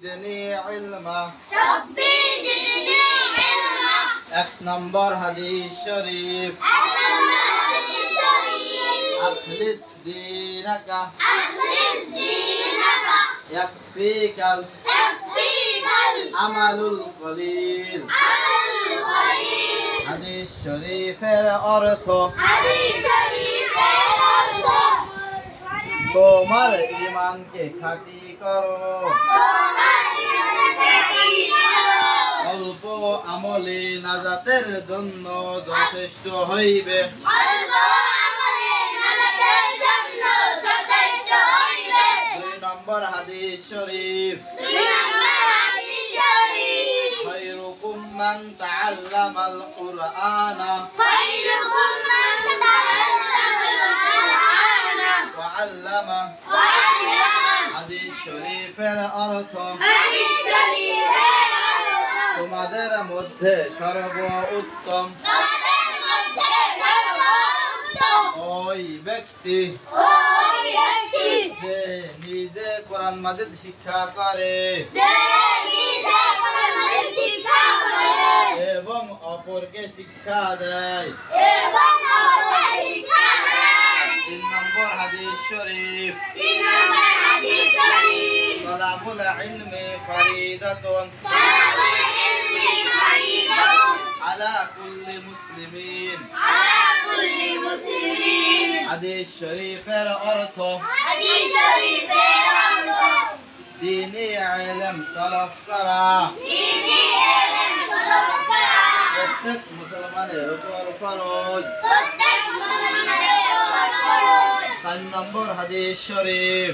জিদনি ইলমা রব্বি জিদনি ইলমা। 1 নম্বর হাদিস শরীফ আখলিস দীনাকা ইয়াকফিকাল আমালুল কলিল। হাদিস শরীফের অর্থ তোমার ঈমানকে খাঁটি করো, অল্প আমলে নাজাতের জন্য যথেষ্ট হইবে। 2 নম্বর হাদিস শরীফ খায়রুকুম মান তাআল্লামাল কুরআনা ওয়া আল্লামা। হাদিস শরীফের অর্থ তোমাদের মধ্যে সর্বোত্তম ওই ব্যক্তি যে নিজে কোরআন মাজিদ শিক্ষা করে এবং অপরকে শিক্ষা দেয়। 3 নম্বর হাদিস শরীফ তালাবুল ইলমি ফারিদাতুন আলা কুল্লি মুসলিমিন। হাদিস শরীফের অর্থ দ্বীনি ইলম তলব করা প্রত্যেক মুসলমানের উপর ফরজ। 4 নম্বর হাদিস শরীফ